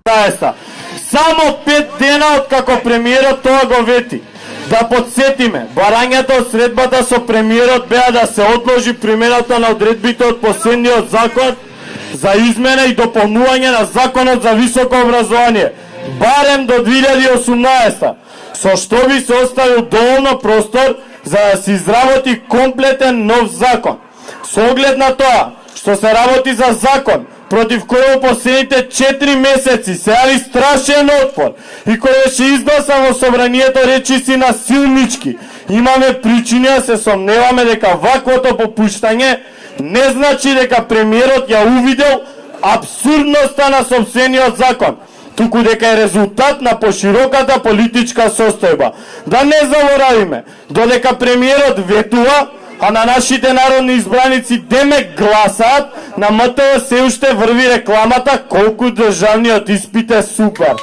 2019. Само 5 дена од како премиерот тоа го вети. Да подсетиме, барањата од средбата со премиерот беа да се одложи примената на одредбите од последниот закон за измена и дополнување на законот за високо образование, барем до 2018, со што би се оставил доволно простор за да се изработи комплетен нов закон. Со оглед на тоа, што се работи за закон, против кој во последните 4 месеци се јави страшен отпор и кој беше изгласан во собранието речиси насилнички, имаме причини да се сомневаме дека ваквото попуштање не значи дека премиерот ја увидел абсурдноста на сопствениот закон, туку дека е резултат на пошироката политичка состојба. Да не заборавиме, додека премиерот ветува, а на нашите народни избраници демек гласаат, на МТВ се уште врви рекламата колку државниот испит е супер.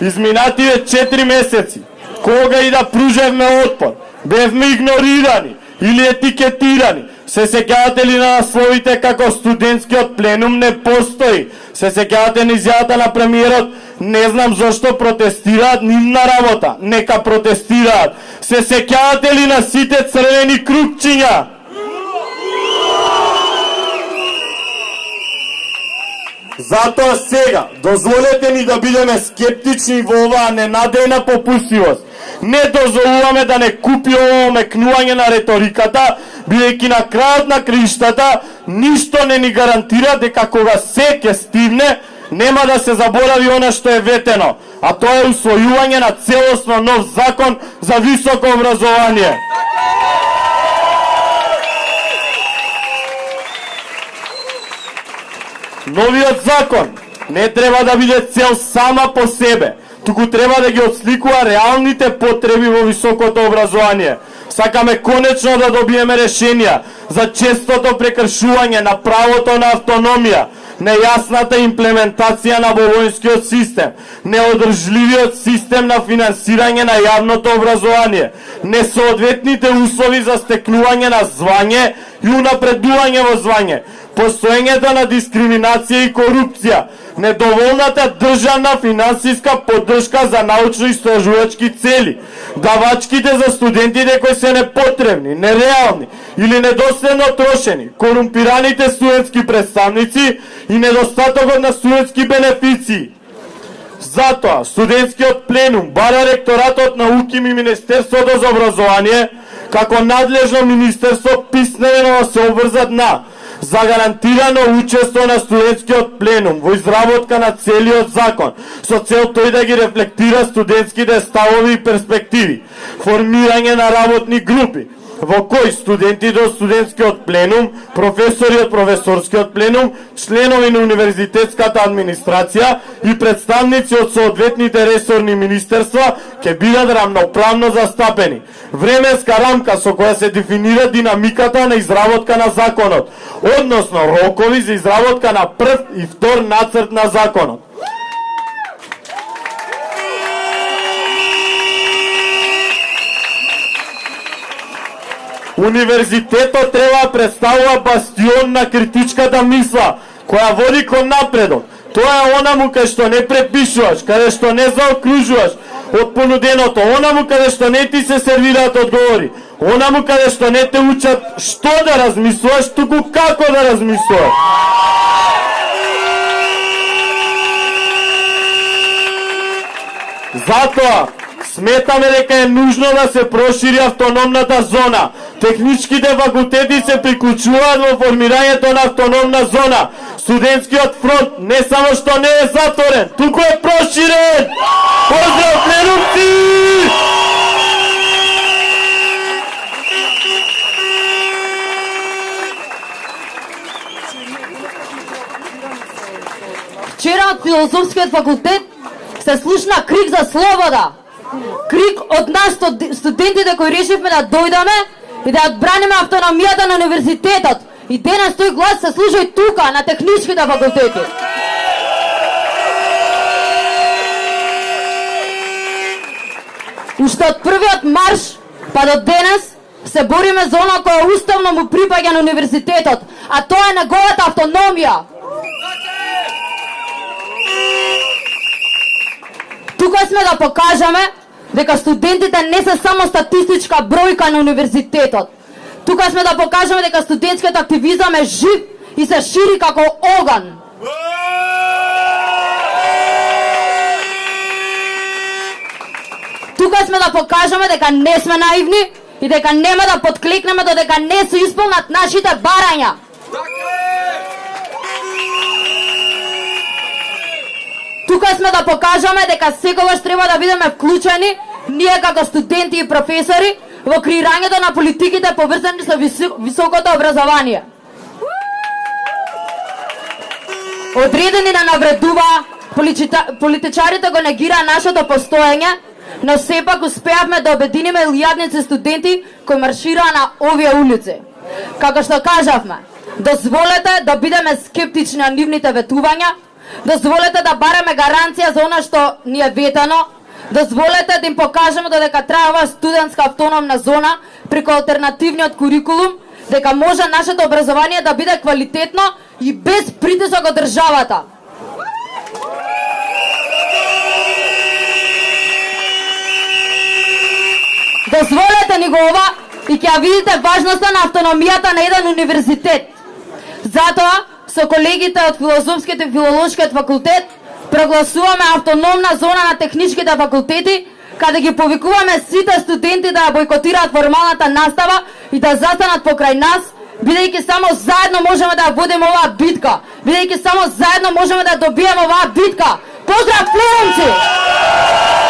Изминативе 4 месеци, кога и да пружевме отпор, бевме игнорирани или етикетирани. Се сеќавате ли на насловите како студентскиот пленум не постои? Се сеќавате на изјавата на премиерот? Не знам зошто протестираат, нивна работа, нека протестираат. Се сеќавате ли на сите црвени крупчиња? Затоа сега, дозволете ни да бидеме скептични во оваа ненадејна попустивост. Не дозволуваме да не купи ово мекнување на реториката, бидејќи на крајот на краиштата ништо не ни гарантира дека кога се ќе стивне, нема да се заборави она што е ветено, а тоа е усвојување на целосно нов закон за високо образование. Новиот закон не треба да биде цел сама по себе, туку треба да ги отсликува реалните потреби во високото образование. Сакаме конечно да добиеме решенија за честото прекршување на правото на автономија, нејасната имплементација на болонјскиот систем, неодржливиот систем на финансирање на јавното образование, несоодветните услови за стекнување на звање и унапредување во звање, постоењето на дискриминација и корупција, недоволната државна финансиска поддршка за научно-истражувачки цели, давачките за студентите кои се непотребни, нереални или недоследно трошени, корумпираните студентски представници и недостатокот на студентски бенефиции. Затоа, студентскиот пленум бара ректоратот на УКИМ и Министерството за образование, како надлежно министерство писмено се обврзат на за гарантирано учество на студентскиот пленум во изработка на целиот закон, со цел тој да ги рефлектира студентските ставови и перспективи, формирање на работни групи, во кои студентите од студентскиот пленум, професори од професорскиот пленум, членови на универзитетската администрација и представници од соодветните ресорни министерства ќе бидат рамноправно застапени. Временска рамка со која се дефинира динамиката на изработка на законот, односно рокови за изработка на прв и втор нацрт на законот. Универзитетот треба да представува бастион на критичката мисла, која води кон напредок. Тоа е онаму кај што не препишуваш, каде што не заокружуваш од понуденото, онаму каде што не ти се сервираат одговори, онаму каде што не те учат што да размислуваш, туку како да размислуваш. Затоа, сметаме дека е нужно да се прошири автономната зона. Техничките факултети се приклучуваат во формирањето на автономна зона. Студентскиот фронт не само што не е затворен, туку е проширен. Поздрав, пленумци! Вчера од филозофскиот факултет се слушна крик за слобода. Крик од нас студентите кои решивме да дојдеме и да одбраниме автономијата на универзитетот. И денес тој глас се слуша и тука, на техничките факултети. Уште од првиот марш, па до денес, се бориме за она која уставно му припаѓа на универзитетот, а тоа е неговата автономија. Тука сме да покажеме дека студентите не се само статистичка бројка на универзитетот. Тука сме да покажеме дека студентскиот активизам е жив и се шири како оган. Тука сме да покажеме дека не сме наивни и дека нема да подклекнеме додека не се исполнат нашите барања. Тука сме да покажеме дека секогаш треба да бидеме вклучени, ние како студенти и професори, во креирањето на политиките поврзани со високото образование. Одредени да навредува, политичарите го негираа нашето постоење, но сепак успеавме да обединиме илјадници студенти кои маршираа на овие улици. Како што кажавме, дозволете да бидеме скептични на нивните ветувања, дозволете да бараме гаранција за она што ни е ветано, дозволете да им покажеме додека трае оваа студентска автономна зона преку алтернативниот курикулум, дека може нашето образование да биде квалитетно и без притисок од државата. Дозволете ни го ова и ќе ја видите важноста на автономијата на еден универзитет. Затоа, со колегите од Филозофскиот и Филолошкиот факултет, прогласуваме автономна зона на техничките факултети, каде ги повикуваме сите студенти да ја бойкотираат формалната настава и да застанат покрај нас, бидејќи само заедно можеме да ја водиме оваа битка, бидејќи само заедно можеме да добиеме оваа битка. Поздрав, клеренци!